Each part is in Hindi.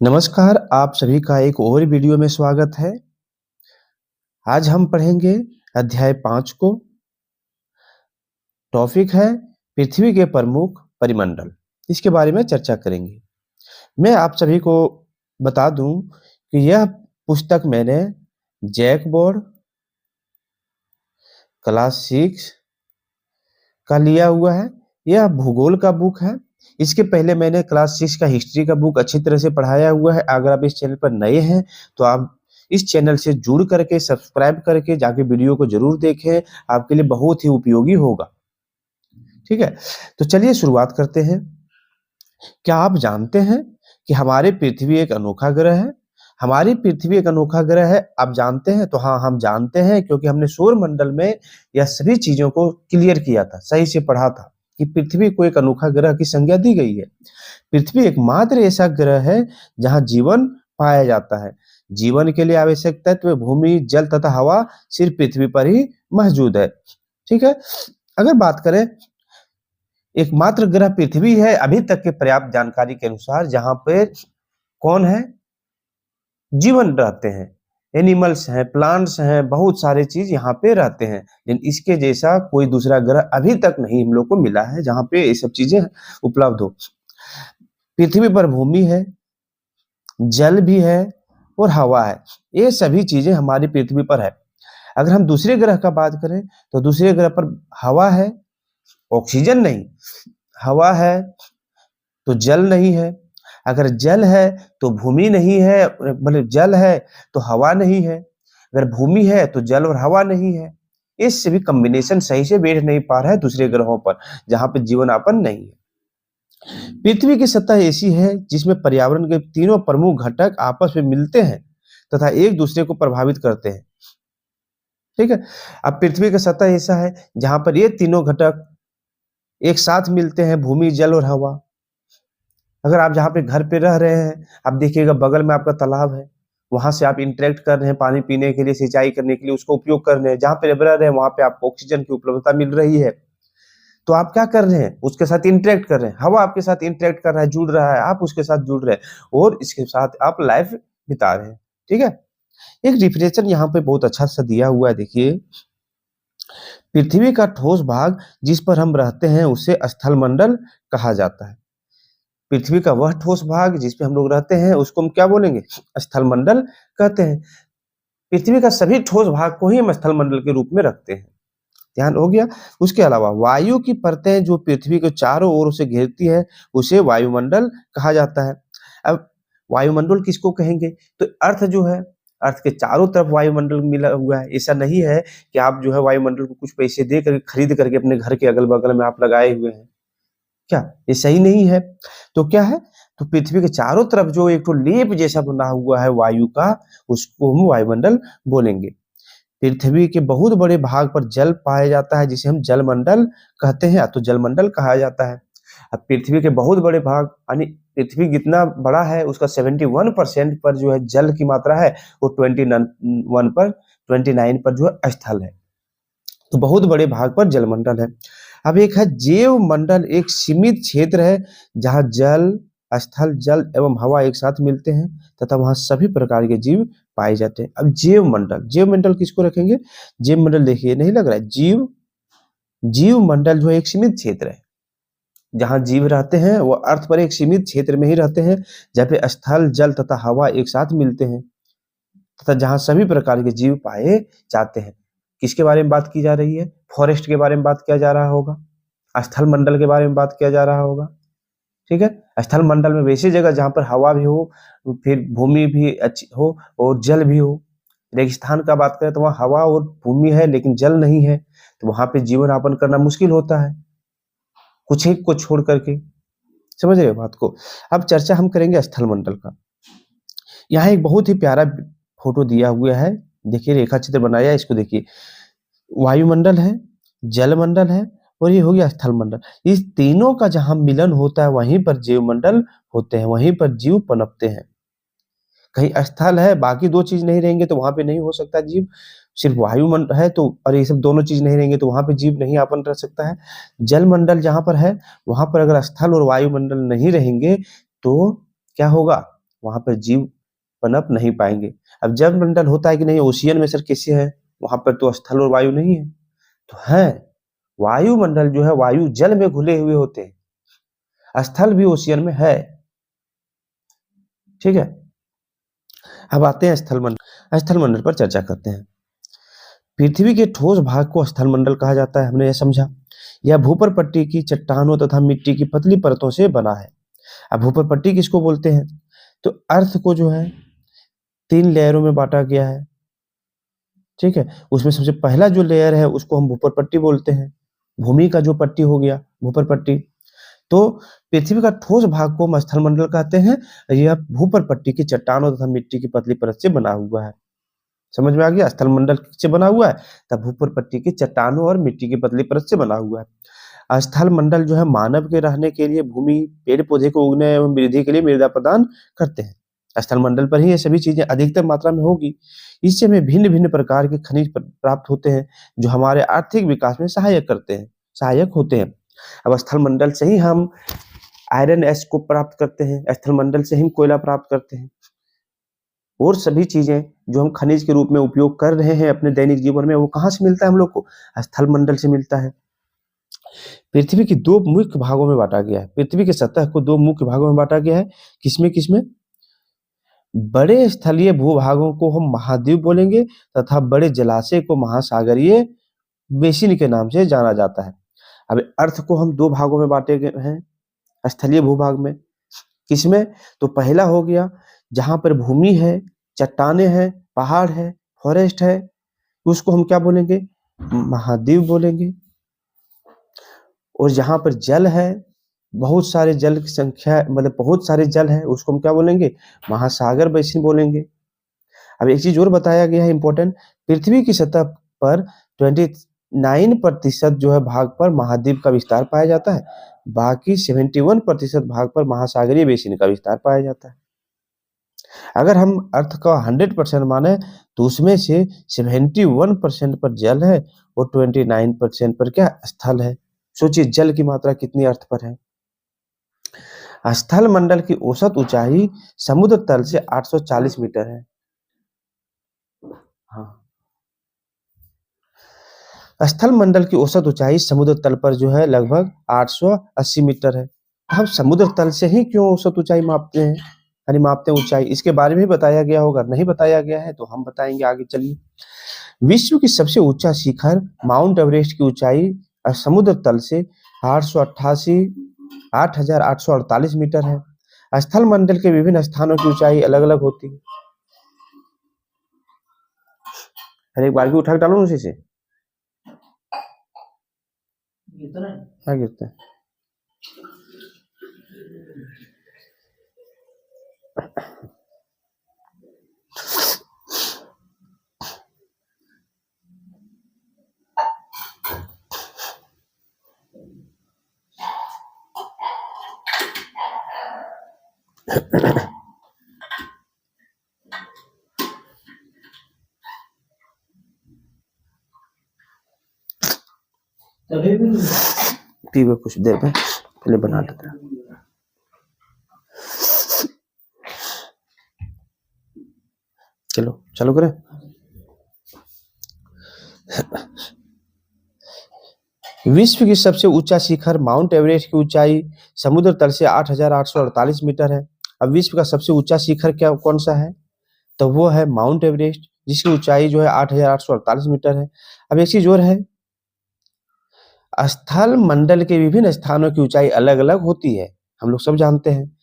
नमस्कार, आप सभी का एक और वीडियो में स्वागत है। आज हम पढ़ेंगे अध्याय 5 को। टॉपिक है पृथ्वी के प्रमुख परिमंडल। इसके बारे में चर्चा करेंगे। मैं आप सभी को बता दूं कि यह पुस्तक मैंने जैक बोर्ड क्लास 6 का लिया हुआ है। यह भूगोल का बुक है। इसके पहले मैंने क्लास 6 का हिस्ट्री का बुक अच्छी तरह से पढ़ाया हुआ है। अगर आप इस चैनल पर नए हैं तो आप इस चैनल से जुड़ करके सब्सक्राइब करके जाके वीडियो को जरूर देखें, आपके लिए बहुत ही उपयोगी होगा। ठीक है, तो चलिए शुरुआत करते हैं। क्या आप जानते हैं कि हमारे पृथ्वी एक अनोखा ग्रह है? हमारी पृथ्वी एक अनोखा ग्रह है, आप जानते हैं? तो हाँ, हम जानते हैं क्योंकि हमने सौर मंडल में यह सभी चीजों को क्लियर किया था, सही से पढ़ा था कि पृथ्वी को एक अनोखा ग्रह की संज्ञा दी गई है। पृथ्वी एकमात्र ऐसा ग्रह है जहां जीवन पाया जाता है। जीवन के लिए आवश्यक तत्व भूमि, जल तथा हवा सिर्फ पृथ्वी पर ही मौजूद है। ठीक है, अगर बात करें एकमात्र ग्रह पृथ्वी है अभी तक के पर्याप्त जानकारी के अनुसार जहां पे कौन है, जीवन रहते हैं, एनिमल्स हैं, प्लांट्स हैं, बहुत सारे चीज यहाँ पे रहते हैं। लेकिन इसके जैसा कोई दूसरा ग्रह अभी तक नहीं हम लोग को मिला है जहाँ पे ये सब चीजें उपलब्ध हो। पृथ्वी पर भूमि है, जल भी है और हवा है। ये सभी चीजें हमारी पृथ्वी पर है। अगर हम दूसरे ग्रह का बात करें तो दूसरे ग्रह पर हवा है, ऑक्सीजन नहीं। हवा है तो जल नहीं है। अगर जल है तो भूमि नहीं है, मतलब जल है तो हवा नहीं है। अगर भूमि है तो जल और हवा नहीं है। इससे भी कॉम्बिनेशन सही से बैठ नहीं पा रहा है दूसरे ग्रहों पर जहां पे जीवनापन नहीं है। पृथ्वी की सतह ऐसी है जिसमें पर्यावरण के तीनों प्रमुख घटक आपस में मिलते हैं तथा एक दूसरे को प्रभावित करते हैं। ठीक है, अब पृथ्वी का सतह ऐसा है जहां पर ये तीनों घटक एक साथ मिलते हैं, भूमि, जल और हवा। अगर आप जहाँ पे घर पे रह रहे हैं, आप देखिएगा बगल में आपका तालाब है, वहां से आप इंटरेक्ट कर रहे हैं, पानी पीने के लिए, सिंचाई करने के लिए उसको उपयोग कर रहे हैं। जहाँ पे रह रहे हैं वहां पे आपको ऑक्सीजन की उपलब्धता मिल रही है, तो आप क्या कर रहे हैं, उसके साथ इंटरेक्ट कर रहे हैं। हवा आपके साथ इंटरेक्ट कर रहा है, जुड़ रहा है, आप उसके साथ जुड़ रहे हैं और इसके साथ आप लाइफ बिता रहे हैं। ठीक है, एक डिफिनेशन यहाँ पे बहुत अच्छा सा दिया हुआ है, देखिए। पृथ्वी का ठोस भाग जिस पर हम रहते हैं उसे स्थल मंडल कहा जाता है। पृथ्वी का वह ठोस भाग जिस पे हम लोग रहते हैं उसको हम क्या बोलेंगे, स्थल मंडल कहते हैं। पृथ्वी का सभी ठोस भाग को ही हम स्थल मंडल के रूप में रखते हैं। ध्यान हो गया। उसके अलावा वायु की परतें जो पृथ्वी के चारों ओर से घेरती है उसे वायुमंडल कहा जाता है। अब वायुमंडल किसको कहेंगे, तो अर्थ जो है, अर्थ के चारों तरफ वायुमंडल मिला हुआ है। ऐसा नहीं है कि आप जो है वायुमंडल को कुछ पैसे दे कर खरीद करके अपने घर के अगल बगल में आप लगाए हुए हैं, क्या ये सही नहीं है? तो क्या है, तो पृथ्वी के चारों तरफ जो एक तो लेप जैसा बना हुआ है वायु का, उसको हम वायुमंडल बोलेंगे। पृथ्वी के बहुत बड़े भाग पर जल पाया जाता है जिसे हम जलमंडल कहते हैं, तो जलमंडल कहा जाता है। अब पृथ्वी के बहुत बड़े भाग यानी पृथ्वी कितना बड़ा है उसका 71% पर जो है जल की मात्रा है, वो 29 पर जो है स्थल है। तो बहुत बड़े भाग पर जलमंडल है। अब एक है जैव मंडल, एक सीमित क्षेत्र है जहां जल, स्थल, जल एवं हवा एक साथ मिलते हैं तथा वहां सभी प्रकार के जीव पाए जाते हैं। अब जैव मंडल, जैव मंडल किसको रखेंगे, जैव मंडल देखिए नहीं लग रहा है, जीव, जीव मंडल जो है एक सीमित क्षेत्र है जहां जीव रहते हैं, वो अर्थ पर एक सीमित क्षेत्र में ही रहते हैं जहाँ पे स्थल, जल तथा हवा एक साथ मिलते हैं तथा जहां सभी प्रकार के जीव पाए जाते हैं। किसके बारे में बात की जा रही है, फॉरेस्ट के बारे में बात किया जा रहा होगा, स्थल मंडल के बारे में बात किया जा रहा होगा। ठीक है, स्थल मंडल में वैसी जगह जहां पर हवा भी हो, फिर भूमि भी अच्छी हो और जल भी हो। रेगिस्तान का बात करें तो वहां हवा और भूमि है लेकिन जल नहीं है, तो वहां पे जीवन यापन करना मुश्किल होता है, कुछ एक को छोड़ करके। समझ रहे हो बात को। अब चर्चा हम करेंगे स्थल मंडल का। यहाँ एक बहुत ही प्यारा फोटो दिया हुआ है, देखिए रेखा चित्र बनाया है, इसको देखिए। वायुमंडल है, जलमंडल है और ये हो गया स्थल मंडल। इस तीनों का जहां मिलन होता है वहीं पर जीव मंडल होते हैं, वहीं पर जीव पनपते हैं। कहीं स्थल है, बाकी दो चीज नहीं रहेंगे तो वहां पे नहीं हो सकता जीव। सिर्फ वायुमंडल है तो, और ये सब दोनों चीज नहीं रहेंगे तो वहां पे जीव नहीं आपन रह सकता है। जलमंडल जहां पर है वहां पर अगर स्थल और वायुमंडल नहीं रहेंगे तो क्या होगा, वहां पर जीव पनप नहीं पाएंगे। अब जल मंडल होता है कि नहीं, ओशियन में सर कैसे है, वहां पर तो स्थल और वायु नहीं है, तो है वायुमंडल जो है वायु जल में घुले हुए होते हैं, स्थल भी ओशियन में है। ठीक है, अब आते हैं स्थल मंडल। स्थल मंडल पर चर्चा करते हैं। पृथ्वी के ठोस भाग को स्थल मंडल कहा जाता है, हमने यह समझा। यह भूपर पट्टी की चट्टानों तथा मिट्टी की पतली परतों से बना है। अब भूपर पट्टी किसको बोलते हैं, तो अर्थ को जो है 3 लेयरों में बांटा गया है। ठीक है, उसमें सबसे पहला जो लेयर है उसको हम भूपर पट्टी बोलते हैं। भूमि का जो पट्टी हो गया भूपर पट्टी। तो पृथ्वी का ठोस भाग को हम स्थल मंडल कहते हैं। यह भूपर पट्टी की चट्टानों तथा मिट्टी की पतली परत से बना हुआ है। समझ में आ गया, स्थल मंडल से बना हुआ है तब भूपर पट्टी की चट्टानों और मिट्टी की पतली परत से बना हुआ है। स्थल मंडल जो है मानव के रहने के लिए, भूमि, पेड़ पौधे को उगने एवं वृद्धि के लिए मृदा प्रदान करते हैं। स्थल मंडल पर ही ये सभी चीजें अधिकतर मात्रा में होगी। इससे हमें भिन्न भिन्न प्रकार के खनिज प्राप्त होते हैं जो हमारे आर्थिक विकास में सहायक होते हैं। अब स्थल मंडल से ही हम आयरन एस को प्राप्त करते हैं, स्थल मंडल से हम कोयला प्राप्त करते हैं, और सभी चीजें जो हम खनिज के रूप में उपयोग कर रहे हैं अपने दैनिक जीवन में, वो कहाँ से मिलता है हम लोग को, स्थल मंडल से मिलता है। पृथ्वी की 2 मुख्य भागों में बांटा गया है। पृथ्वी की सतह को 2 मुख्य भागों में बांटा गया है। किसमें किसमें, बड़े स्थलीय भूभागों को हम महाद्वीप बोलेंगे तथा बड़े जलाशय को महासागरीय बेसिन के नाम से जाना जाता है। अब अर्थ को हम 2 भागों में बांटे गए हैं स्थलीय भूभाग में। किसमें, तो पहला हो गया जहां पर भूमि है, चट्टाने हैं, पहाड़ है, फॉरेस्ट है, उसको हम क्या बोलेंगे, महाद्वीप बोलेंगे। और जहां पर जल है, बहुत सारे जल की संख्या, मतलब बहुत सारे जल है, उसको हम क्या बोलेंगे, महासागर बेसिन बोलेंगे। अब एक चीज और बताया गया है इंपॉर्टेंट, पृथ्वी की सतह पर 29% जो है भाग पर महाद्वीप का विस्तार पाया जाता है, बाकी 71% भाग पर महासागरीय बेसिन का विस्तार पाया जाता है। अगर हम अर्थ का 100% माने तो उसमें से 71% पर जल है और 29% पर क्या, स्थल है। सोचिए जल की मात्रा कितनी अर्थ पर है। स्थल मंडल की औसत ऊंचाई समुद्र तल से 840 मीटर है। हाँ, स्थल मंडल की औसत ऊंचाई समुद्र तल पर जो है लगभग 880 मीटर है। हम समुद्र तल से ही क्यों औसत ऊंचाई मापते हैं, यानी मापते हैं ऊंचाई, इसके बारे में बताया गया होगा, नहीं बताया गया है तो हम बताएंगे आगे। चलिए, विश्व की सबसे ऊंचा शिखर माउंट एवरेस्ट की ऊंचाई समुद्र तल से 8,848 मीटर है। स्थल मंडल के विभिन्न स्थानों की ऊंचाई अलग अलग होती है। हर एक बार भी उठा के डालो उसी से, क्या गिरता है। पीवे कुछ देर में, पहले बना लेते हैं। चलो चालू करें। विश्व की सबसे ऊंचा शिखर माउंट एवरेस्ट की ऊंचाई समुद्र तल से 8,848 मीटर है। अब विश्व का सबसे ऊंचा शिखर क्या कौन सा है, तो वो है माउंट एवरेस्ट, जिसकी ऊंचाई जो है 8,848 मीटर है। अब एक चीज और है, स्थल मंडल के विभिन्न स्थानों की ऊंचाई अलग अलग होती है, हम लोग सब जानते हैं,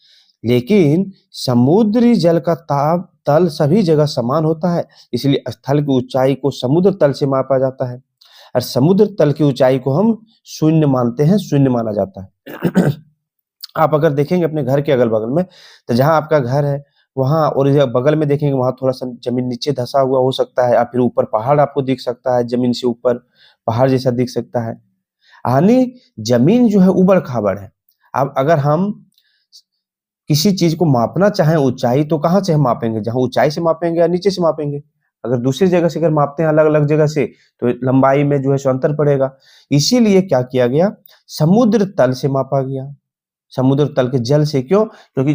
लेकिन समुद्री जल का ताप तल सभी जगह समान होता है, इसलिए स्थल की ऊंचाई को समुद्र तल से मापा जाता है और समुद्र तल की ऊंचाई को हम शून्य मानते हैं, शून्य माना जाता है। आप अगर देखेंगे अपने घर के अगल बगल में, तो जहां आपका घर है वहां और बगल में देखेंगे वहां थोड़ा सा जमीन नीचे धंसा हुआ हो सकता है, या फिर ऊपर पहाड़ आपको दिख सकता है, जमीन से ऊपर पहाड़ जैसा दिख सकता है, यानी जमीन जो है उबड़ खाबड़ है। अब अगर हम किसी चीज को मापना चाहें ऊंचाई, तो कहाँ से हम मापेंगे, जहां ऊंचाई से मापेंगे या नीचे से मापेंगे। अगर दूसरी जगह से अगर मापते हैं अलग अलग जगह से, तो लंबाई में जो है सो अंतर पड़ेगा। इसीलिए क्या किया गया, समुद्र तल से मापा गया, समुद्र तल के जल से। क्यों, क्योंकि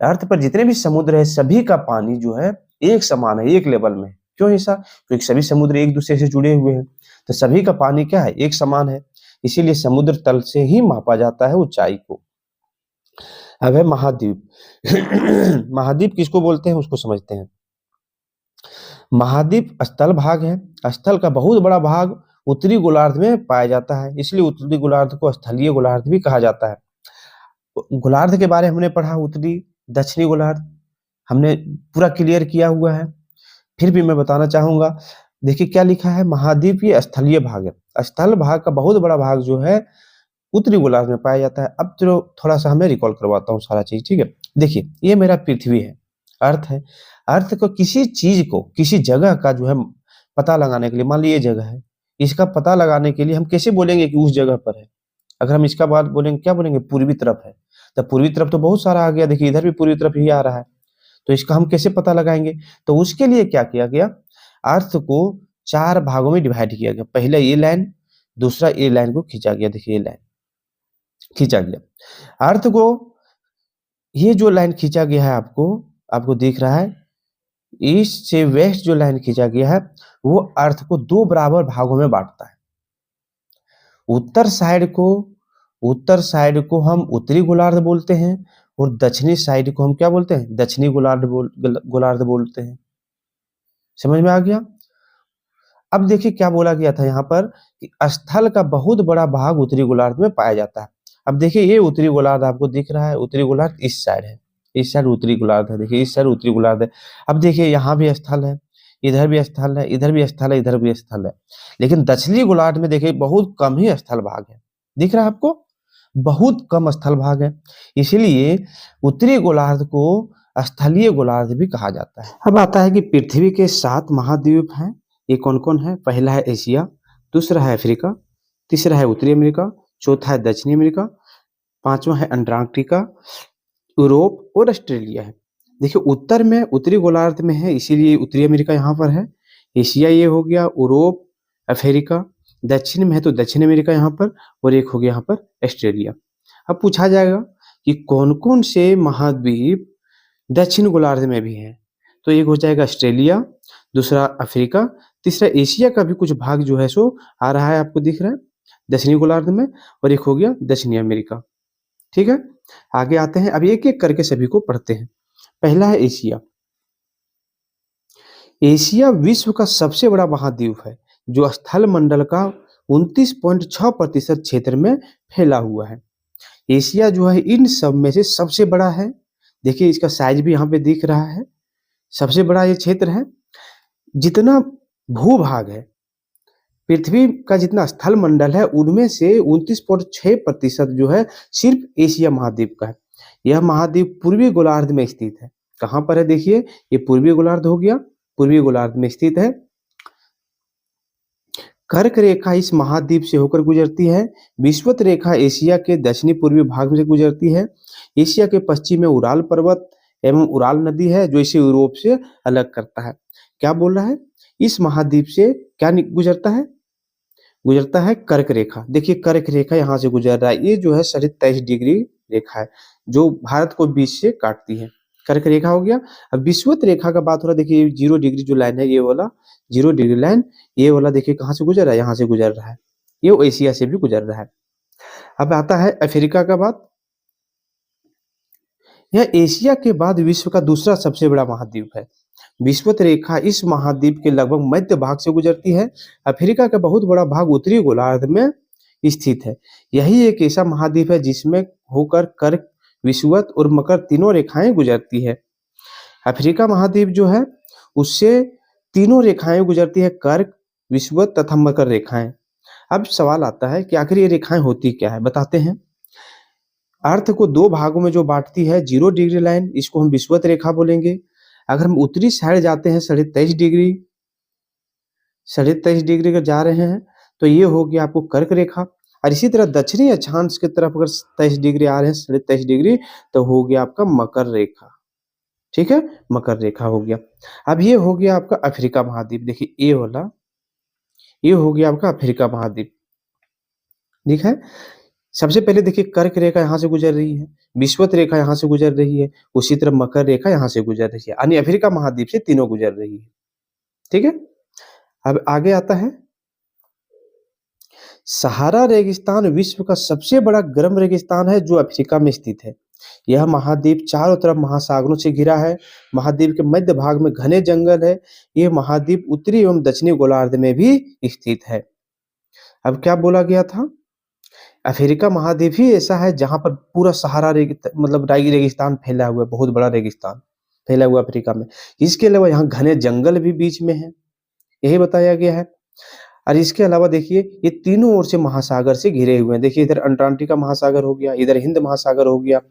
अर्थ पर जितने भी समुद्र है सभी का पानी जो है एक समान है, एक लेवल में। क्यों ऐसा? क्योंकि सभी समुद्र एक दूसरे से जुड़े हुए हैं, तो सभी का पानी क्या है? एक समान है। इसीलिए समुद्र तल से ही मापा जाता है ऊंचाई को। अब है महाद्वीप। महाद्वीप किसको बोलते हैं उसको समझते हैं। महाद्वीप स्थल भाग है। स्थल का बहुत बड़ा भाग उत्तरी गोलार्ध में पाया जाता है, इसलिए उत्तरी गोलार्ध को स्थलीय गोलार्ध भी कहा जाता है। गोलार्ध के बारे में हमने पढ़ा, उत्तरी दक्षिणी गोलार्ध हमने पूरा क्लियर किया हुआ है। फिर भी मैं बताना चाहूंगा, देखिए क्या लिखा है, महाद्वीप ये स्थलीय भाग है। स्थल भाग का बहुत बड़ा भाग जो है उत्तरी गोलार्ध में पाया जाता है। अब तो थोड़ा सा मैं रिकॉल करवाता हूँ सारा चीज, ठीक है। देखिए ये मेरा पृथ्वी है, अर्थ है। अर्थ को किसी चीज को, किसी जगह का जो है पता लगाने के लिए, मान लीजिए ये जगह है, इसका पता लगाने के लिए हम कैसे बोलेंगे कि उस जगह पर है? अगर हम इसका बात बोलेंगे, क्या बोलेंगे? पूर्वी तरफ है। तो पूर्वी तरफ तो बहुत सारा आ गया, देखिए इधर भी पूर्वी तरफ ही आ रहा है, तो इसका हम कैसे पता लगाएंगे? तो उसके लिए क्या किया गया, अर्थ को 4 भागों में डिवाइड किया गया। पहले ये लाइन, दूसरा ये लाइन को खींचा गया, देखिए ये लाइन खींचा गया। अर्थ को ये जो लाइन खींचा गया है, आपको आपको दिख रहा है, ईस्ट से वेस्ट जो लाइन खींचा गया है वो अर्थ को 2 बराबर भागों में बांटता है। उत्तर साइड को हम उत्तरी गोलार्ध बोलते हैं, और दक्षिणी साइड को हम क्या बोलते हैं? दक्षिणी गोलार्ध बोलते हैं। समझ में आ गया? अब देखिए क्या बोला गया था यहाँ पर कि स्थल का बहुत बड़ा भाग उत्तरी गोलार्ध में पाया जाता है। अब देखिए ये उत्तरी गोलार्ध आपको दिख रहा है, उत्तरी गोलार्ध इस साइड है, इस साइड उत्तरी गोलार्ध है, देखिए इस साइड उत्तरी गोलार्ध है। अब देखिए यहाँ भी स्थल है, इधर भी स्थल है, इधर भी स्थल है, इधर भी स्थल है, लेकिन दक्षिणी गोलार्ध में देखिए बहुत कम ही स्थल भाग है। दिख रहा है आपको? बहुत कम स्थल भाग है, इसीलिए उत्तरी गोलार्ध को स्थलीय गोलार्ध भी कहा जाता है। अब आता है कि पृथ्वी के 7 महाद्वीप हैं। ये कौन कौन है? पहला है एशिया, दूसरा है अफ्रीका, तीसरा है उत्तरी अमेरिका, चौथा है दक्षिणी अमेरिका, पांचवा है अंटार्कटिका, यूरोप और ऑस्ट्रेलिया है। देखिए उत्तर में उत्तरी गोलार्ध में है, इसीलिए उत्तरी अमेरिका यहाँ पर है। एशिया ये हो गया, यूरोप, अफ्रीका, दक्षिण में है तो दक्षिण अमेरिका यहाँ पर, और एक हो गया यहाँ पर ऑस्ट्रेलिया। अब पूछा जाएगा कि कौन कौन से महाद्वीप दक्षिण गोलार्ध में भी है, तो एक हो जाएगा ऑस्ट्रेलिया, दूसरा अफ्रीका, तीसरा एशिया का भी कुछ भाग जो है सो आ रहा है, आपको दिख रहा है दक्षिणी गोलार्ध में, और एक हो गया दक्षिणी अमेरिका। ठीक है, आगे आते हैं, अब एक एक करके सभी को पढ़ते हैं। पहला है एशिया। एशिया विश्व का सबसे बड़ा महाद्वीप है जो स्थल मंडल का 29.6% क्षेत्र में फैला हुआ है। एशिया जो है इन सब में से सबसे बड़ा है। देखिए इसका साइज भी यहाँ पे दिख रहा है, सबसे बड़ा ये क्षेत्र है। जितना भूभाग है, पृथ्वी का जितना स्थल मंडल है, उनमें से 29.6% जो है सिर्फ एशिया महाद्वीप का है। यह महाद्वीप पूर्वी गोलार्ध में स्थित है। कहाँ पर है? देखिए ये पूर्वी गोलार्ध हो गया, पूर्वी गोलार्ध में स्थित है। कर्क रेखा इस महाद्वीप से होकर गुजरती है। विषुवत रेखा एशिया के दक्षिणी पूर्वी भाग में से गुजरती है। एशिया के पश्चिम में उराल पर्वत एवं उराल नदी है जो इसे यूरोप से अलग करता है। क्या बोल रहा है? इस महाद्वीप से क्या गुजरता है? गुजरता है कर्क रेखा। देखिए कर्क रेखा यहाँ से गुजर रहा है, ये जो है 23.5 डिग्री रेखा है जो भारत को बीच से काटती है। कर्क रेखा हो गया। अब विषुवत रेखा का बात हो रहा है, देखिए 0 डिग्री जो लाइन है, ये वाला 0 डिग्री लाइन, ये वाला देखिए कहाँ से गुजर रहा है? यहाँ से गुजर रहा है, ये एशिया से भी गुजर रहा है। अब आता है अफ्रीका का बात। यह एशिया के बाद विश्व का दूसरा सबसे बड़ा महाद्वीप है। विषुवत रेखा इस महाद्वीप के लगभग मध्य भाग से गुजरती है। अफ्रीका का बहुत बड़ा भाग उत्तरी गोलार्ध में स्थित है। यही एक ऐसा महाद्वीप है जिसमें होकर कर्क, विषुवत और मकर तीनों रेखाएं गुजरती है। अफ्रीका महाद्वीप जो है उससे तीनों रेखाएं गुजरती है, कर्क, विषुवत तथा मकर रेखाएं। अब सवाल आता है कि आखिर ये रेखाएं होती क्या है, बताते हैं। अर्थ को 2 भागों में जो बांटती है, 0 डिग्री लाइन, इसको हम विषुवत रेखा बोलेंगे। अगर हम उत्तरी साइड जाते हैं 23.5 डिग्री का जा रहे हैं तो ये हो गया आपको कर्क रेखा। और इसी तरह दक्षिणी अक्षांश की तरफ अगर 23 डिग्री आ रहे हैं, 23.5 डिग्री, तो हो गया आपका मकर रेखा। ठीक है, मकर रेखा हो गया। अब ये हो गया आपका अफ्रीका महाद्वीप। देखिए ये वाला, ये हो गया आपका अफ्रीका महाद्वीप। ठीक है, सबसे पहले देखिए कर्क रेखा यहाँ से गुजर रही है, विषुवत रेखा यहाँ से गुजर रही है, उसी तरह मकर रेखा यहाँ से गुजर रही है, यानी अफ्रीका महाद्वीप से तीनों गुजर रही है। ठीक है, अब आगे आता है सहारा रेगिस्तान विश्व का सबसे बड़ा गर्म रेगिस्तान है जो अफ्रीका में स्थित है। यह महाद्वीप चारों तरफ महासागरों से घिरा है। महाद्वीप के मध्य भाग में घने जंगल है। यह महाद्वीप उत्तरी एवं दक्षिणी गोलार्ध में भी स्थित है। अब क्या बोला गया था, अफ्रीका महाद्वीप ही ऐसा है जहां पर पूरा सहारा मतलब रेगिस्तान फैला हुआ है, बहुत बड़ा रेगिस्तान फैला हुआ अफ्रीका में। इसके अलावा यहाँ घने जंगल भी बीच में है, यही बताया गया है। और इसके अलावा देखिए ये तीनों ओर से महासागर से घिरे हुए हैं। देखिए इधर अंटार्कटिका महासागर हो गया, इधर हिंद महासागर हो गया,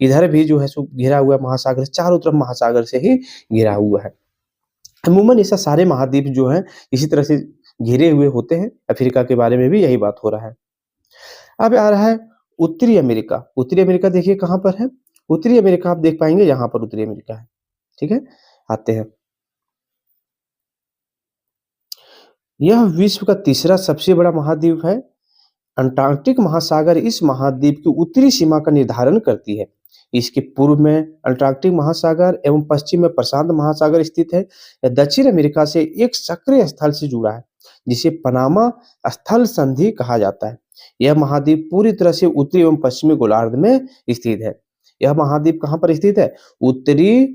इधर भी जो है सो घिरा हुआ महासागर, चारों तरफ महासागर से ही घिरा हुआ है। अमूमन ऐसा सारे महाद्वीप जो हैं इसी तरह से घिरे हुए होते हैं। अफ्रीका के बारे में भी यही बात हो रहा है। अब आ रहा है उत्तरी अमेरिका। उत्तरी अमेरिका देखिए कहाँ पर है, उत्तरी अमेरिका आप देख पाएंगे यहाँ पर उत्तरी अमेरिका है। ठीक है, आते हैं, यह विश्व का तीसरा सबसे बड़ा महाद्वीप है। अंटार्कटिक महासागर इस महाद्वीप की उत्तरी सीमा का निर्धारण करती है। इसके पूर्व में अंटार्कटिक महासागर एवं पश्चिम में प्रशांत महासागर स्थित है। यह दक्षिण अमेरिका से एक सक्रिय स्थल से जुड़ा है जिसे पनामा स्थल संधि कहा जाता है। यह महाद्वीप पूरी तरह से उत्तरी एवं पश्चिमी गोलार्ध में स्थित है। यह महाद्वीप कहाँ पर स्थित है, उत्तरी,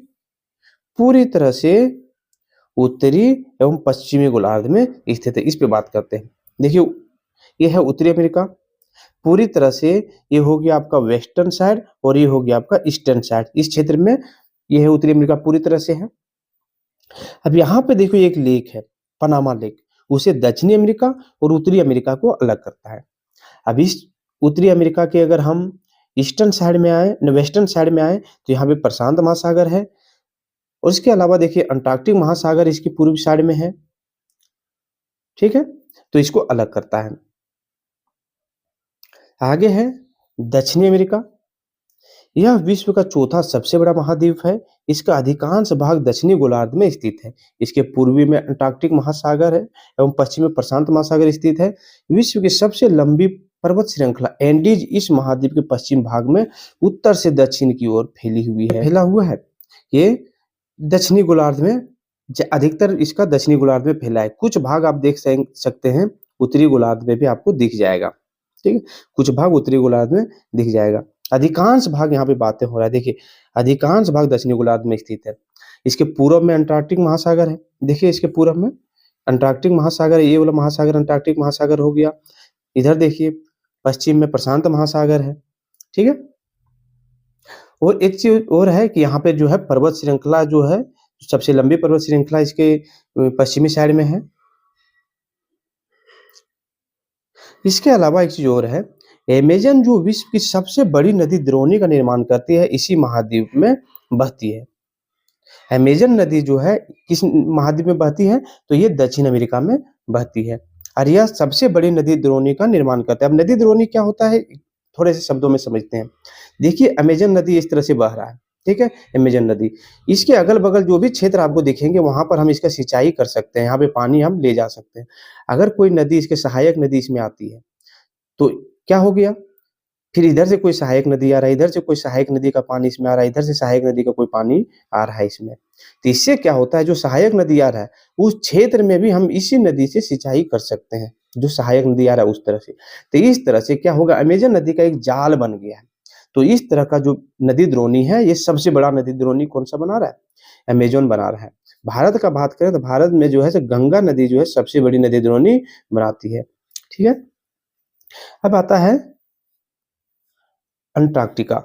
पूरी तरह से उत्तरी एवं पश्चिमी गोलार्ध में स्थित है। इस पे बात करते हैं। देखिए ये है उत्तरी अमेरिका, पूरी तरह से ये हो गया आपका वेस्टर्न साइड और ये हो गया आपका ईस्टर्न साइड। इस क्षेत्र में ये है उत्तरी अमेरिका पूरी तरह से है। अब यहाँ पे देखो एक लेक है पनामा लेक, उसे दक्षिणी अमेरिका और उत्तरी अमेरिका को अलग करता है। अब इस उत्तरी अमेरिका के अगर हम ईस्टर्न साइड में आए, वेस्टर्न साइड में आए तो यहाँ पे प्रशांत महासागर है और इसके अलावा देखिए अंटार्कटिक महासागर इसकी पूर्वी साइड में है। ठीक है, तो इसको अलग करता है। आगे है दक्षिणी अमेरिका। यह विश्व का चौथा सबसे बड़ा महाद्वीप है। इसका अधिकांश भाग दक्षिणी गोलार्ध में स्थित है। इसके पूर्वी में अंटार्कटिक महासागर है एवं पश्चिम में प्रशांत महासागर स्थित है। विश्व की सबसे लंबी पर्वत श्रृंखला एंडीज इस महाद्वीप के पश्चिम भाग में उत्तर से दक्षिण की ओर फैला हुआ है। ये दक्षिणी गोलार्ध में अधिकतर इसका दक्षिणी गोलार्ध में फैला है। कुछ भाग आप देख सकते हैं उत्तरी गोलार्ध में भी आपको दिख जाएगा। ठीक है, कुछ भाग उत्तरी गोलार्ध में दिख जाएगा, अधिकांश भाग यहाँ पे बातें हो रहा है। देखिए अधिकांश भाग दक्षिणी गोलार्ध में स्थित है। इसके पूर्व में अंटार्कटिक महासागर है। देखिए इसके पूर्व में अंटार्कटिक महासागर, ये वाला महासागर अंटार्कटिक महासागर हो गया। इधर देखिए पश्चिम में प्रशांत महासागर है। ठीक है, और एक चीज और है कि यहाँ पे जो है पर्वत श्रृंखला जो है सबसे लंबी पर्वत श्रृंखला इसके पश्चिमी साइड में है। इसके अलावा एक चीज और है, अमेजन जो विश्व की सबसे बड़ी नदी द्रोणी का निर्माण करती है इसी महाद्वीप में बहती है। अमेजन नदी जो है किस महाद्वीप में बहती है, तो ये दक्षिण अमेरिका में बहती है और यह सबसे बड़ी नदी द्रोणी का निर्माण करता है। अब नदी द्रोणी क्या होता है थोड़े से शब्दों में समझते हैं। देखिए अमेजन नदी इस तरह से बह रहा है। ठीक है, अमेजन नदी, इसके अगल बगल जो भी क्षेत्र आपको दिखेंगे वहां पर हम इसका सिंचाई कर सकते हैं, यहाँ पे पानी हम ले जा सकते हैं। अगर कोई नदी इसके सहायक नदी इसमें आती है तो क्या हो गया, फिर इधर से कोई सहायक नदी आ रहा है, इधर से कोई सहायक नदी का पानी इसमें आ रहा है, इधर से सहायक नदी का कोई पानी आ रहा है इसमें, तो इससे क्या होता है जो सहायक नदी आ रहा है उस क्षेत्र में भी हम इसी नदी से सिंचाई कर सकते हैं जो सहायक नदी आ रहा है उस तरह से। तो इस तरह से क्या होगा, अमेजन नदी का एक जाल बन गया है। तो इस तरह का जो नदी द्रोणी है, ये सबसे बड़ा नदी द्रोणी कौन सा बना रहा है, अमेजन बना रहा है। भारत का बात करें तो भारत में जो है गंगा नदी जो है सबसे बड़ी नदी द्रोणी बनाती है। ठीक है, अब आता है अंटार्कटिका।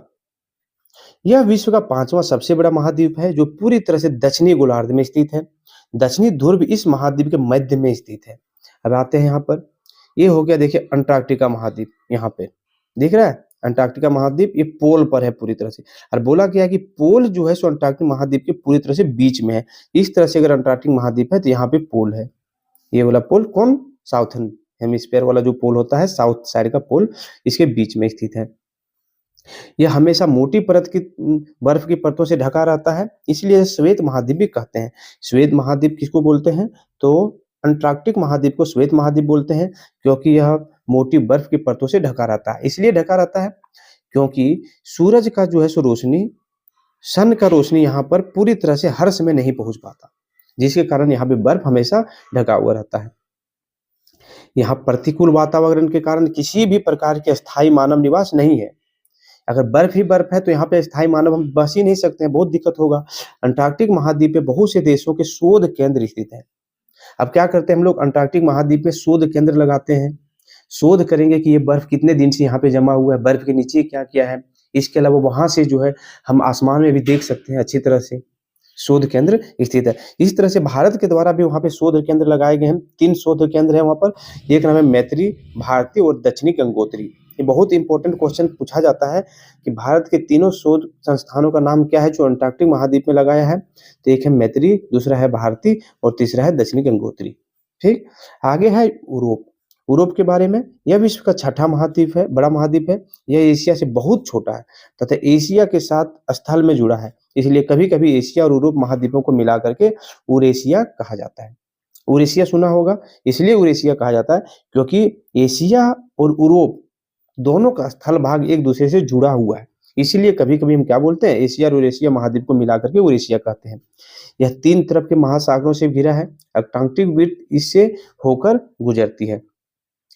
यह विश्व का पांचवा सबसे बड़ा महाद्वीप है जो पूरी तरह से दक्षिणी गोलार्ध में स्थित है। दक्षिणी ध्रुव इस महाद्वीप के मध्य में स्थित है। अब आते हैं यहाँ पर, ये हो गया देखिए अंटार्कटिका महाद्वीप, यहाँ पे दिख रहा है अंटार्कटिका महाद्वीप, ये पोल पर है पूरी तरह से। और बोला गया कि पोल जो है सो अंटार्कटिक महाद्वीप के पूरी तरह से बीच में है। इस तरह से अगर अंटार्कटिक महाद्वीप है तो यहाँ पे पोल है। ये वाला पोल कौन, साउथर्न हेमिस्फीयर वाला जो पोल होता है, साउथ साइड का पोल, इसके बीच में स्थित है। यह हमेशा मोटी परत की बर्फ की परतों से ढका रहता है, इसलिए श्वेत महाद्वीप भी कहते हैं। श्वेत महाद्वीप किसको बोलते हैं, तो अंटार्कटिक महाद्वीप को श्वेत महाद्वीप बोलते हैं, क्योंकि यह मोटी बर्फ की परतों से ढका रहता है। इसलिए ढका रहता है क्योंकि सूरज का जो है सो रोशनी, सन का रोशनी यहाँ पर पूरी तरह से हर समय नहीं पहुँच पाता, जिसके कारण यहाँ पे बर्फ हमेशा ढका हुआ रहता है। यहाँ प्रतिकूल वातावरण के कारण किसी भी प्रकार के स्थायी मानव निवास नहीं है। अगर बर्फ ही बर्फ है तो यहाँ पे स्थायी मानव हम बस ही नहीं सकते हैं, बहुत दिक्कत होगा। अंटार्कटिक महाद्वीप पे बहुत से देशों के शोध केंद्र स्थित हैं। अब क्या करते हैं हम लोग, अंटार्कटिक महाद्वीप में शोध केंद्र लगाते हैं, शोध करेंगे कि ये बर्फ कितने दिन से यहाँ पे जमा हुआ है, बर्फ के नीचे क्या-क्या है। इसके अलावा वहाँ से जो है हम आसमान में भी देख सकते हैं अच्छी तरह से, शोध केंद्र स्थित है। इस तरह से भारत के द्वारा भी वहाँ पे शोध केंद्र लगाए गए हैं। 3 शोध केंद्र हैं वहाँ पर। एक नाम है मैत्री, भारती और दक्षिणी गंगोत्री। ये बहुत इंपॉर्टेंट क्वेश्चन पूछा जाता है कि भारत के तीनों शोध संस्थानों का नाम क्या है जो अंटार्कटिक महाद्वीप में लगाया है। तो एक है मैत्री, दूसरा है भारती और तीसरा है दक्षिणी गंगोत्री। ठीक, आगे है यूरोप। यूरोप के बारे में, यह विश्व का छठा महाद्वीप है, बड़ा महाद्वीप है। यह एशिया से बहुत छोटा है तथा एशिया के साथ स्थल में जुड़ा है, इसलिए कभी-कभी एशिया और यूरोप महाद्वीपों को मिला करके यूरेशिया कहा जाता है। यूरेशिया सुना होगा, इसलिए यूरेशिया कहा जाता है क्योंकि एशिया और यूरोप दोनों का स्थल भाग एक दूसरे से जुड़ा हुआ है। इसीलिए कभी-कभी हम क्या बोलते हैं, एशिया और यूरेशिया महाद्वीप को मिला करके यूरेशिया कहते हैं। यह 3 तरफ के महासागरों से घिरा है। अटलांटिक वृत्त इससे होकर गुजरती है।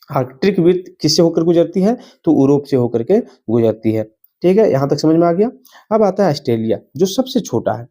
आर्कटिक वृत्त किससे होकर गुजरती है, तो यूरोप से होकर के गुजरती है। ठीक है, यहाँ तक समझ में आ गया। अब आता है ऑस्ट्रेलिया, जो सबसे छोटा है।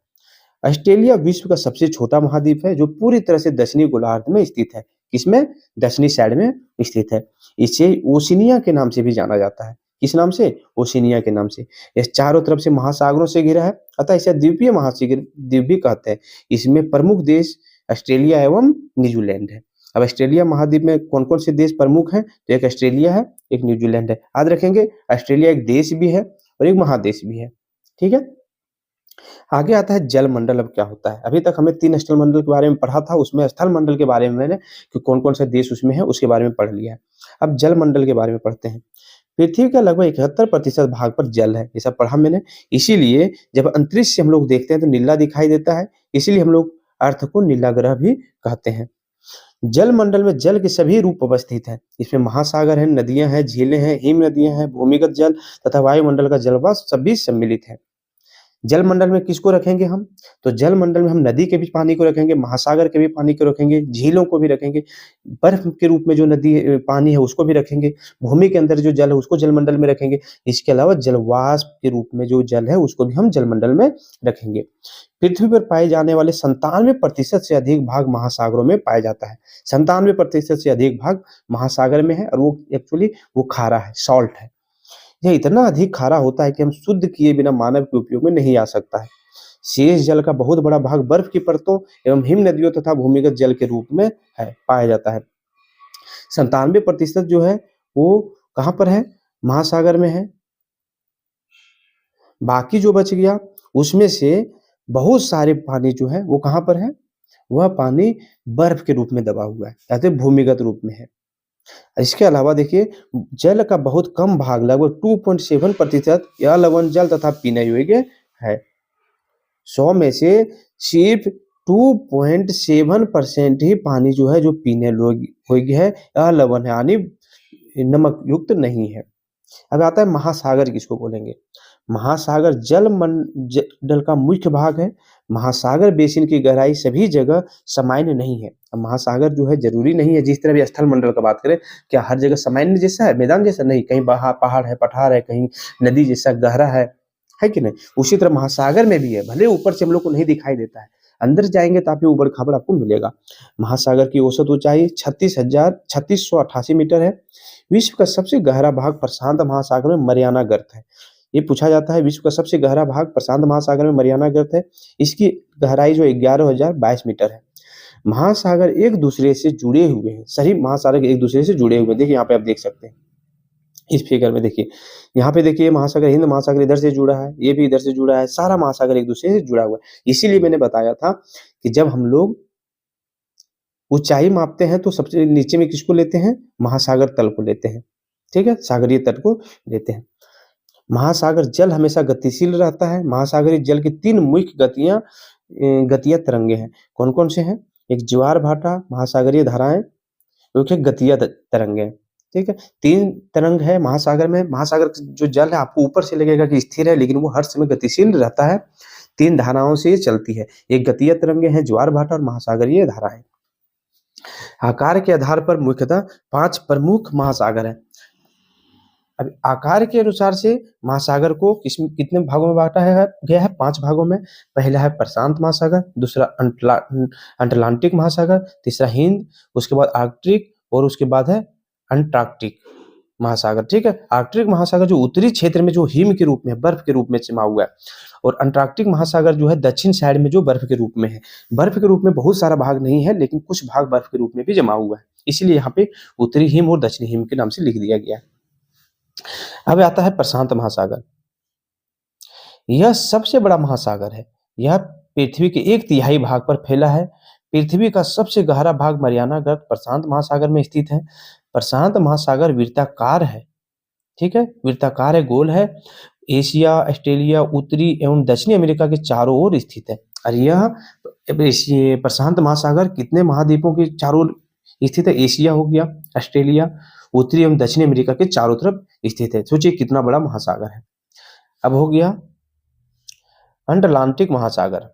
ऑस्ट्रेलिया विश्व का सबसे छोटा महाद्वीप है जो पूरी तरह से दक्षिणी गोलार्ध में स्थित है। किसमें, दक्षिणी साइड में स्थित है। इसे ओशिनिया के नाम से भी जाना जाता है। किस नाम से, ओशिनिया के नाम से। यह चारों तरफ से महासागरों से घिरा है, अतः इसे द्वीपीय महासागर द्वीप भी कहते हैं। इसमें प्रमुख देश ऑस्ट्रेलिया एवं न्यूजीलैंड है। अब ऑस्ट्रेलिया महाद्वीप में कौन कौन से देश प्रमुख हैं, तो एक ऑस्ट्रेलिया है, एक न्यूजीलैंड है। याद रखेंगे, ऑस्ट्रेलिया एक देश भी है और एक महादेश भी है। ठीक है, आगे आता है जल मंडल। अब क्या होता है, अभी तक हमें 3 स्थल मंडल के बारे में पढ़ा था, उसमें स्थल मंडल के बारे में मैंने कि कौन कौन से देश उसमें है उसके बारे में पढ़ लिया है। अब जल मंडल के बारे में पढ़ते हैं। पृथ्वी का लगभग 71% भाग पर जल है, ये सब पढ़ा मैंने। इसीलिए जब अंतरिक्ष से हम लोग देखते हैं तो नीला दिखाई देता है, इसीलिए हम लोग अर्थ को नीला ग्रह भी कहते हैं। जल मंडल में जल के सभी रूप अवस्थित हैं। इसमें महासागर हैं, नदियां हैं, झीलें हैं, हिम नदियां हैं, भूमिगत जल तथा वायुमंडल का जलवाष्प सभी सम्मिलित है। जल मंडल में किसको रखेंगे हम, तो जल मंडल में हम नदी के भी पानी को रखेंगे, महासागर के भी पानी को रखेंगे, झीलों को भी रखेंगे, बर्फ के रूप में जो नदी पानी है उसको भी रखेंगे, भूमि के अंदर जो जल है उसको जल मंडल में रखेंगे। इसके अलावा जलवाष्प के रूप में जो जल है उसको भी हम जल मंडल में रखेंगे। पृथ्वी पर पाए जाने वाले 97% से अधिक भाग महासागरों में पाया जाता है। 97% से अधिक भाग महासागर में है और वो एक्चुअली वो खारा है, सॉल्ट है। यह इतना अधिक खारा होता है कि हम शुद्ध किए बिना मानव के उपयोग में नहीं आ सकता है। शेष जल का बहुत बड़ा भाग बर्फ की परतों एवं हिम नदियों तथा भूमिगत जल के रूप में है पाया जाता है। 97% जो है वो कहाँ पर है, महासागर में है। बाकी जो बच गया उसमें से बहुत सारे पानी जो है वो कहाँ पर है, वह पानी बर्फ के रूप में दबा हुआ है, कहते भूमिगत रूप में है। इसके अलावा देखिए, जल का बहुत कम भाग लगभग 2.7% यह लवण जल तथा पीने योग्य है। 100 में से सिर्फ 2.7% ही पानी जो है जो पीने योग्य है, यह लवण है, यानी नमक युक्त नहीं है। अब आता है महासागर, किसको बोलेंगे। महासागर जल मंडल का मुख्य भाग है। महासागर बेसिन की गहराई सभी जगह सामान्य नहीं है। अब महासागर जो है जरूरी नहीं है, जिस तरह भी स्थल मंडल का बात करें, क्या हर जगह सामान्य जैसा है, मैदान जैसा नहीं, कहीं पहाड़ है, पठार है, कहीं नदी जैसा गहरा है कि नहीं। उसी तरह महासागर में भी है, भले ऊपर से हम लोग को नहीं दिखाई देता है, अंदर जाएंगे तो आपको ऊबड़ खाबड़ आपको मिलेगा। महासागर की औसत ऊंचाई 3688 मीटर है। विश्व का सबसे गहरा भाग प्रशांत महासागर में मरियाना गर्त है। ये पूछा जाता है, विश्व का सबसे गहरा भाग प्रशांत महासागर में मरियाना गर्त है। इसकी गहराई जो 11,022 मीटर है। महासागर एक दूसरे से जुड़े हुए हैं, सही महासागर एक दूसरे से जुड़े हुए हैं। देखिए यहाँ पे आप देख सकते हैं, इस फिगर में देखिए, यहाँ पे देखिए महासागर, हिंद महासागर इधर से जुड़ा है, ये भी इधर से जुड़ा है, सारा महासागर एक दूसरे से जुड़ा हुआ है। इसीलिए मैंने बताया था कि जब हम लोग ऊंचाई मापते हैं तो सबसे नीचे में किसको लेते हैं, महासागर तल को लेते हैं। ठीक है, सागरीय तल को लेते हैं। महासागर जल हमेशा गतिशील रहता है। महासागरीय जल की 3 मुख्य गतीय तरंगे हैं। कौन कौन से हैं, एक ज्वार भाटा, महासागरीय धाराएं, एक है गतीय तरंगे। ठीक है। 3 तरंग है महासागर में। महासागर का जो जल है आपको ऊपर से लगेगा कि स्थिर है, लेकिन वो हर समय गतिशील रहता है। 3 धाराओं से ये चलती है। एक गतीय तरंगे हैं, ज्वार भाटा और महासागरीय धाराएं। आकार के आधार पर मुख्यतः 5 प्रमुख महासागर हैं। अब आकार के अनुसार से महासागर को कितने भागों में बांटा है गया है? 5 भागों में। पहला है प्रशांत महासागर, दूसरा अटलांटिक महासागर, तीसरा हिंद, उसके बाद आर्कटिक और उसके बाद है अंटार्कटिक महासागर। ठीक है। आर्कटिक महासागर जो उत्तरी क्षेत्र में जो हिम के रूप में, बर्फ के रूप में जमा हुआ है, और अंटार्कटिक महासागर जो है दक्षिण साइड में जो बर्फ के रूप में है। बर्फ के रूप में बहुत सारा भाग नहीं है, लेकिन कुछ भाग बर्फ के रूप में भी जमा हुआ है, इसलिए यहाँ पे उत्तरी हिम और दक्षिणी हिम के नाम से लिख दिया गया है। अब आता है प्रशांत महासागर। यह सबसे बड़ा महासागर है। यह पृथ्वी के 1/3 भाग पर फैला है। पृथ्वी का सबसे गहरा भाग मरियाना गर्त प्रशांत महासागर में स्थित है। प्रशांत महासागर वृत्ताकार है। ठीक है, वृत्ताकार है, गोल है। एशिया, ऑस्ट्रेलिया, उत्तरी एवं दक्षिणी अमेरिका के चारों ओर स्थित है। और यह प्रशांत महासागर कितने महाद्वीपों के चारों ओर स्थित है? एशिया हो गया, ऑस्ट्रेलिया, उत्तरी एवं दक्षिणी अमेरिका के चारों तरफ स्थित है। सोचिए कितना बड़ा महासागर है। अब हो गया अटलांटिक महासागर।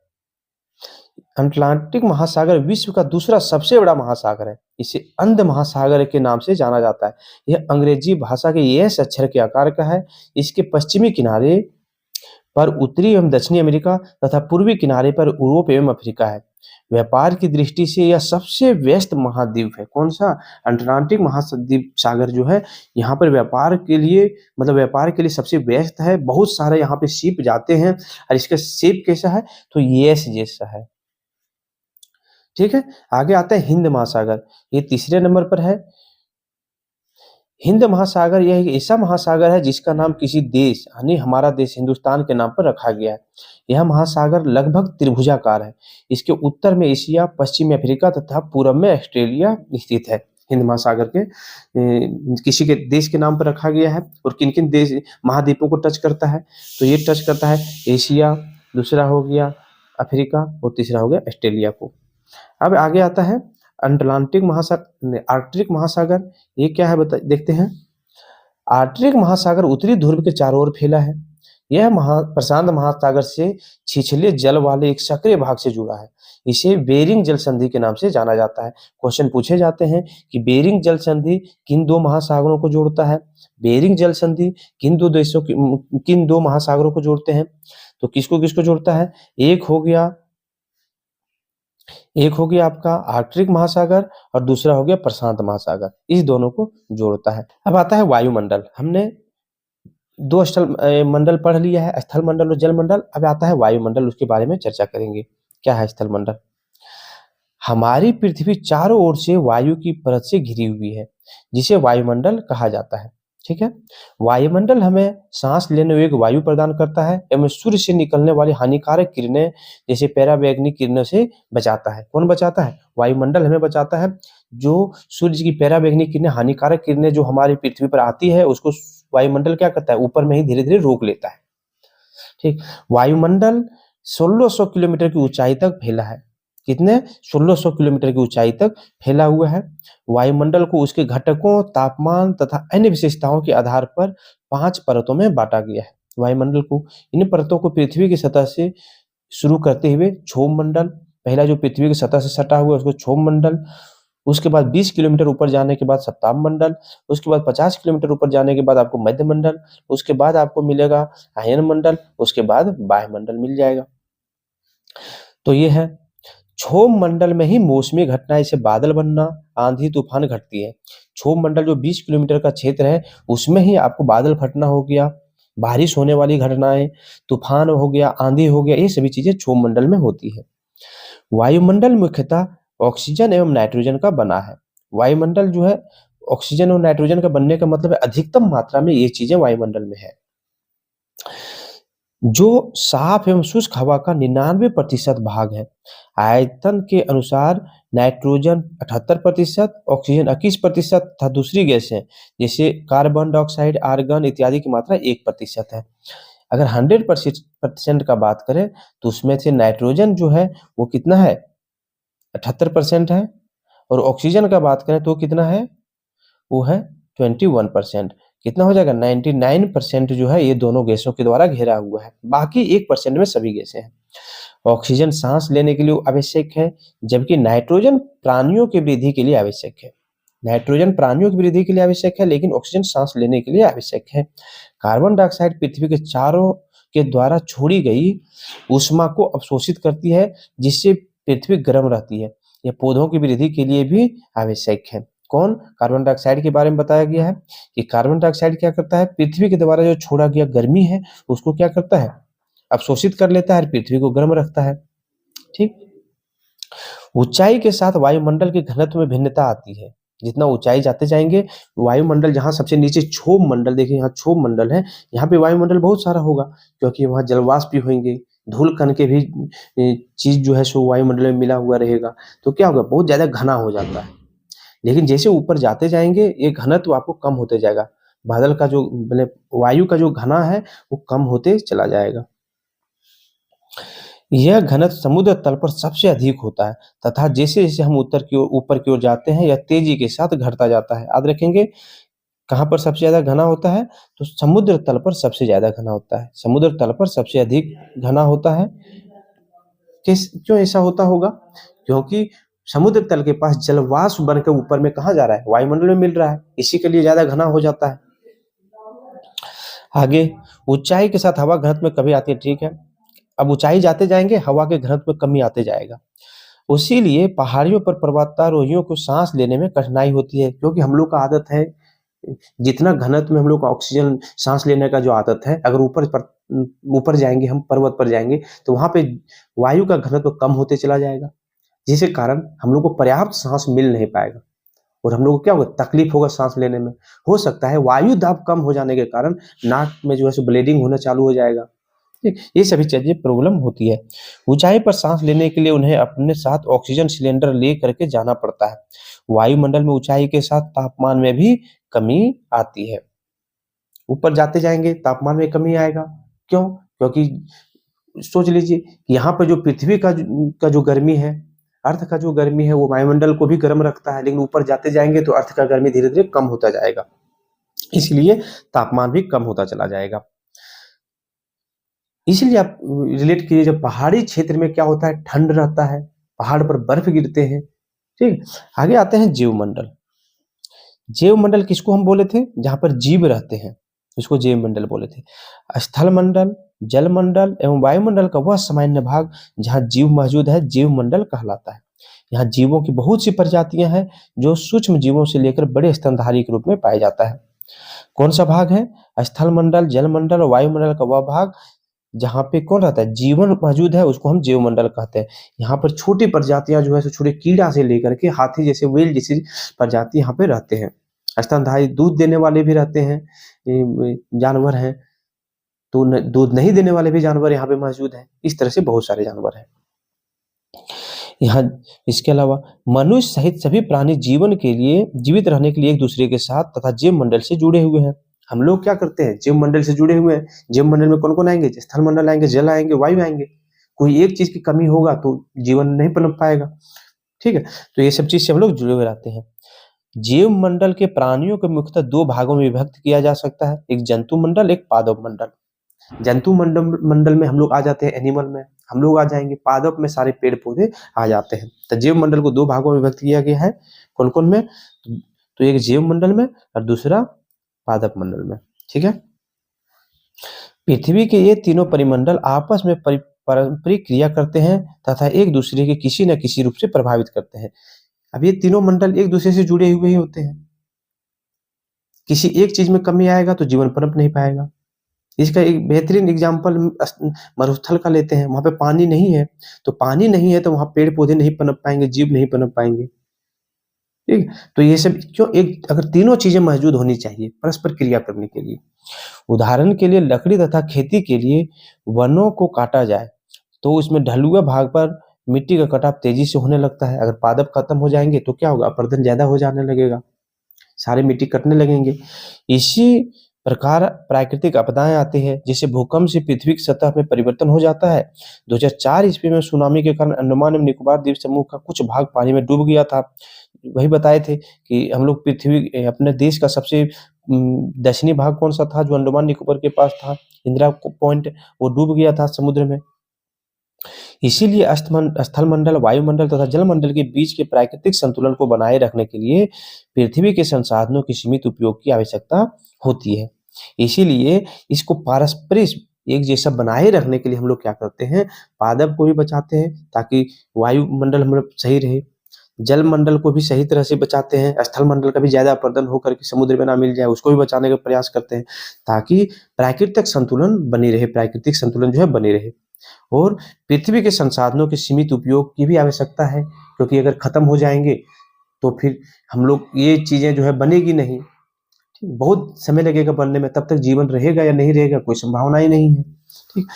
अटलांटिक महासागर विश्व का दूसरा सबसे बड़ा महासागर है। इसे अंध महासागर के नाम से जाना जाता है। यह अंग्रेजी भाषा के एस अक्षर के आकार का है। इसके पश्चिमी किनारे पर उत्तरी एवं दक्षिणी अमेरिका तथा पूर्वी किनारे पर यूरोप एवं अफ्रीका है। व्यापार की दृष्टि से यह सबसे व्यस्त महाद्वीप है। कौन सा? अटलांटिक महाद्वीप सागर जो है, यहाँ पर व्यापार के लिए, मतलब व्यापार के लिए सबसे व्यस्त है। बहुत सारे यहाँ पे शिप जाते हैं, और इसका शेप कैसा है? तो एस जैसा है। ठीक है। आगे आता है हिंद महासागर। ये तीसरे नंबर पर है। हिंद महासागर यह एक ऐसा महासागर है जिसका नाम किसी देश, यानी हमारा देश हिंदुस्तान के नाम पर रखा गया है। यह महासागर लगभग त्रिभुजाकार है। इसके उत्तर में एशिया, पश्चिम में अफ्रीका तथा पूर्व में ऑस्ट्रेलिया स्थित है। हिंद महासागर के किसी के देश के नाम पर रखा गया है। और किन किन देश महाद्वीपों को टच करता है? तो ये टच करता है एशिया, दूसरा हो गया अफ्रीका और तीसरा हो गया ऑस्ट्रेलिया को। अब आगे आता है अटलांटिक महासागर, आर्कटिक महासागर। ये क्या है देखते हैं। आर्कटिक महासागर उत्तरी ध्रुव के चारों ओर फैला है। यह प्रशांत महासागर से छिछले जल वाले एक सक्रिय भाग से जुड़ा है। इसे बेरिंग जल संधि के नाम से जाना जाता है। क्वेश्चन पूछे जाते हैं कि बेरिंग जल संधि किन 2 महासागरों को जोड़ता है? बेरिंग जल संधि किन दो महासागरों को जोड़ते हैं? तो किसको किसको जोड़ता है? एक हो गया आपका आर्कटिक महासागर और दूसरा हो गया प्रशांत महासागर। इस दोनों को जोड़ता है। अब आता है वायुमंडल। हमने 2 स्थल मंडल पढ़ लिया है, स्थल मंडल और जल मंडल। अब आता है वायुमंडल, उसके बारे में चर्चा करेंगे। क्या है स्थल मंडल? हमारी पृथ्वी चारों ओर से वायु की परत से घिरी हुई है, जिसे वायुमंडल कहा जाता है। ठीक है। वायुमंडल हमें सांस लेने योग्य वायु प्रदान करता है एवं सूर्य से निकलने वाली हानिकारक किरणें जैसे पैराबैंगनी किरणों से बचाता है। कौन बचाता है? वायुमंडल हमें बचाता है। जो सूर्य की पैराबैंगनी किरणें, हानिकारक किरणें जो हमारी पृथ्वी पर आती है, उसको वायुमंडल क्या करता है? ऊपर में ही धीरे धीरे रोक लेता है। ठीक। वायुमंडल 1600 किलोमीटर की ऊंचाई तक फैला है। कितने? 1600 किलोमीटर की ऊंचाई तक फैला हुआ है। वायुमंडल को उसके घटकों, तापमान तथा अन्य विशेषताओं के आधार पर 5 परतों में बांटा गया है। वायुमंडल को, इन परतों को पृथ्वी की सतह से शुरू करते हुए क्षोभ मंडल, पहला जो पृथ्वी की सतह से सटा हुआ है उसको क्षोभ मंडल, उसके बाद 20 किलोमीटर ऊपर जाने के बाद सप्ताह मंडल, उसके बाद 50 किलोमीटर ऊपर जाने के बाद आपको मध्य मंडल, उसके बाद आपको मिलेगा आयन मंडल, उसके बाद वायुमंडल मिल जाएगा। तो ये है क्षोभ मंडल में ही मौसमी घटनाएं, जैसे बादल बनना, आंधी तूफान घटती है। क्षोभ मंडल जो 20 किलोमीटर का क्षेत्र है, उसमें ही आपको बादल फटना हो गया, बारिश होने वाली घटनाएं, तूफान हो गया, आंधी हो गया, ये सभी चीजें क्षोभ मंडल में होती है। वायुमंडल मुख्यतः ऑक्सीजन एवं नाइट्रोजन का बना है। वायुमंडल जो है ऑक्सीजन और नाइट्रोजन का बनने का मतलब है अधिकतम मात्रा में ये चीजें वायुमंडल में है। जो साफ एवं शुष्क हवा का 99% भाग है। आयतन के अनुसार नाइट्रोजन 78%, ऑक्सीजन 21% तथा दूसरी गैसें जैसे कार्बन डाइऑक्साइड, आर्गन इत्यादि की मात्रा 1% है। अगर 100% का बात करें तो उसमें से नाइट्रोजन जो है वो कितना है? 78% है। और ऑक्सीजन का बात करें तो कितना है? वो है 21%। कितना हो जाएगा? 99% जो है ये दोनों गैसों के द्वारा घेरा हुआ है, बाकी 1% में सभी गैसें हैं। ऑक्सीजन सांस लेने के लिए आवश्यक है, जबकि नाइट्रोजन प्राणियों की वृद्धि के लिए आवश्यक है। नाइट्रोजन प्राणियों की वृद्धि के लिए आवश्यक है, लेकिन ऑक्सीजन सांस लेने के लिए आवश्यक है। कार्बन डाइऑक्साइड पृथ्वी के चारों के द्वारा छोड़ी गई ऊष्मा को अवशोषित करती है, जिससे पृथ्वी गर्म रहती है। यह पौधों की वृद्धि के लिए भी आवश्यक है। कौन? कार्बन डाइऑक्साइड के बारे में बताया गया है कि कार्बन डाइऑक्साइड क्या करता है? पृथ्वी के द्वारा जो छोड़ा गया गर्मी है उसको क्या करता है? अवशोषित कर लेता है और पृथ्वी को गर्म रखता है। ठीक। ऊंचाई के साथ वायुमंडल के घनत्व में भिन्नता आती है। जितना ऊंचाई जाते जाएंगे, वायुमंडल जहां सबसे नीचे क्षोभ मंडल, देखिए यहाँ क्षोभ मंडल है, यहाँ पे वायुमंडल बहुत सारा होगा, क्योंकि वहाँ जलवाष्प भी होंगे, धूल कण के भी चीज जो है सो वायुमंडल में मिला हुआ रहेगा, तो क्या होगा? बहुत ज्यादा घना हो जाता है। लेकिन जैसे ऊपर जाते जाएंगे ये घनत्व आपको कम होते जाएगा। बादल का जो मतलब वायु का जो घना है वो कम होते चला जाएगा। यह घनत्व समुद्र तल पर सबसे अधिक होता है तथा जैसे जैसे हम उत्तर की ओर ऊपर की ओर जाते हैं यह तेजी के साथ घटता जाता है। याद रखेंगे कहाँ पर सबसे ज्यादा घना होता है? तो समुद्र तल पर सबसे ज्यादा घना होता है। समुद्र तल पर सबसे अधिक घना होता है। क्यों ऐसा होता होगा? क्योंकि समुद्र तल के पास जलवाष्प बनकर ऊपर में कहाँ जा रहा है? वायुमंडल में मिल रहा है, इसी के लिए ज्यादा घना हो जाता है। आगे ऊंचाई के साथ हवा घनत्व में कमी आती है। ठीक है, अब ऊंचाई जाते जाएंगे हवा के घनत्व में कमी आते जाएगा। उसीलिए पहाड़ियों पर पर्वतारोहियों को सांस लेने में कठिनाई होती है, क्योंकि हम लोग का आदत है जितना घनत्व में हम लोग का ऑक्सीजन सांस लेने का जो आदत है, अगर ऊपर जाएंगे, हम पर्वत पर जाएंगे तो वहां पे वायु का घनत्व कम होते चला जाएगा, जिसके कारण हम लोग को पर्याप्त सांस मिल नहीं पाएगा और हम लोग को क्या होगा? तकलीफ होगा सांस लेने में। हो सकता है वायु दाब कम हो जाने के कारण नाक में जो है सो ब्लीडिंग होना चालू हो जाएगा। ठीक, ये सभी चीजें प्रॉब्लम होती है। ऊंचाई पर सांस लेने के लिए उन्हें अपने साथ ऑक्सीजन सिलेंडर ले करके जाना पड़ता है। वायुमंडल में ऊंचाई के साथ तापमान में भी कमी आती है। ऊपर जाते जाएंगे तापमान में कमी आएगा। क्यों? क्योंकि सोच लीजिए कि यहाँ पर जो पृथ्वी का जो गर्मी है, अर्थ का जो गर्मी है वो वायुमंडल को भी गर्म रखता है, लेकिन ऊपर जाते जाएंगे तो अर्थ का गर्मी धीरे धीरे कम होता जाएगा, इसलिए तापमान भी कम होता चला जाएगा। इसलिए आप रिलेट कीजिए, जब पहाड़ी क्षेत्र में क्या होता है? ठंड रहता है, पहाड़ पर बर्फ गिरते हैं। ठीक, आगे आते हैं जीवमंडल। जीवमंडल किसको हम बोले थे? जहां पर जीव रहते हैं उसको जीवमंडल बोले थे। स्थल मंडल, जल मंडल एवं वायुमंडल का वह सामान्य भाग जहां जीव मौजूद है जीवमंडल कहलाता है। यहाँ जीवों की बहुत सी प्रजातियां हैं जो सूक्ष्म जीवों से लेकर बड़े स्तनधारी के रूप में पाया जाता है। कौन सा भाग है? स्थल मंडल, जल मंडल और वायुमंडल का वह भाग जहाँ पे कौन रहता है? जीवन मौजूद है, उसको हम जीवमंडल कहते हैं। यहाँ पर छोटी प्रजातियां जो है सो छोटे कीड़ा से लेकर के हाथी जैसे, व्हेल जैसी प्रजाति यहाँ पे रहते हैं। स्तनधारी दूध देने वाले भी रहते हैं, जानवर हैं, तो दूध नहीं देने वाले भी जानवर यहाँ पे मौजूद हैं। इस तरह से बहुत सारे जानवर हैं यहाँ। इसके अलावा मनुष्य सहित सभी प्राणी जीवन के लिए, जीवित रहने के लिए एक दूसरे के साथ तथा जीव मंडल से जुड़े हुए हैं। हम लोग क्या करते हैं? जीव मंडल से जुड़े हुए हैं। जीव मंडल में कौन कौन आएंगे? स्थल मंडल आएंगे, जल आएंगे, वायु आएंगे। कोई एक चीज की कमी होगा तो जीवन नहीं पनप पाएगा। ठीक है, तो ये सब चीज से हम लोग जुड़े हुए रहते हैं। जीव मंडल के प्राणियों को मुख्यतः दो भागों में विभक्त किया जा सकता है, एक जंतु मंडल, एक पादप मंडल। जंतु मंडल में हम लोग आ जाते हैं, एनिमल में हम लोग आ जाएंगे, पादप में सारे पेड़ पौधे आ जाते हैं। तो जीव मंडल को दो भागों में विभक्त किया गया है। कौन कौन में? तो एक जीव मंडल में और दूसरा पादप मंडल में। ठीक है, पृथ्वी के ये तीनों परिमंडल आपस में पारस्परिक क्रिया करते हैं तथा एक दूसरे के किसी न किसी रूप से प्रभावित करते हैं। अब ये तीनों मंडल एक दूसरे से जुड़े हुए ही होते हैं। किसी एक चीज में कमी आएगा तो जीवन पनप नहीं पाएगा। इसका एक बेहतरीन एग्जाम्पल मरुस्थल का लेते हैं। वहां पे पानी नहीं है, तो पानी नहीं है तो वहां पेड़ पौधे नहीं पनप पाएंगे, जीव नहीं पनप पाएंगे। ठीक, तो ये सब क्यों? एक अगर तीनों चीजें मौजूद होनी चाहिए परस्पर क्रिया करने के लिए। उदाहरण के लिए लकड़ी तथा खेती के लिए वनों को काटा जाए तो उसमें ढलुआ भाग पर मिट्टी का कटाव तेजी से होने लगता है। अगर पादप खत्म हो जाएंगे तो क्या होगा? अपरदन ज्यादा हो जाने लगेगा, सारे मिट्टी कटने लगेंगे। इसी प्रकार प्राकृतिक आपदाएं आती है, जैसे भूकंप से पृथ्वी की सतह में परिवर्तन हो जाता है। 2004 ईस्वी में सुनामी के कारण अंडमान एवं निकोबार द्वीप समूह का कुछ भाग पानी में डूब गया था। वही बताए थे कि हम लोग पृथ्वी अपने देश का सबसे दक्षिणी भाग कौन सा था जो अंडमान निकोबार के पास था, इंदिरा पॉइंट, वो डूब गया था समुद्र में। इसीलिए स्थलमंडल, वायुमंडल तथा जलमंडल के बीच के प्राकृतिक संतुलन को बनाए रखने के लिए पृथ्वी के संसाधनों के सीमित उपयोग की आवश्यकता होती है। इसीलिए इसको पारस्परिक एक जैसा बनाए रखने के लिए हम लोग क्या करते हैं, पादप को भी बचाते हैं ताकि वायुमंडल हम लोग सही रहे, जलमंडल को भी सही तरह से बचाते हैं, स्थलमंडल का भी ज्यादा अपरदन होकर के समुद्र में ना मिल जाए उसको भी बचाने का प्रयास करते हैं, ताकि प्राकृतिक संतुलन बनी रहे, प्राकृतिक संतुलन जो है बनी रहे। और पृथ्वी के संसाधनों के सीमित उपयोग की भी आवश्यकता है, क्योंकि अगर खत्म हो जाएंगे तो फिर हम लोग ये चीजें जो है बनेगी नहीं, ठीक, बहुत समय लगेगा बनने में, तब तक जीवन रहेगा या नहीं रहेगा कोई संभावना ही नहीं है। ठीक,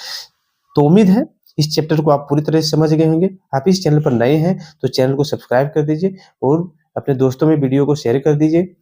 तो उम्मीद है इस चैप्टर को आप पूरी तरह से समझ गए होंगे। आप इस चैनल पर नए हैं तो चैनल को सब्सक्राइब कर दीजिए और अपने दोस्तों में वीडियो को शेयर कर दीजिए।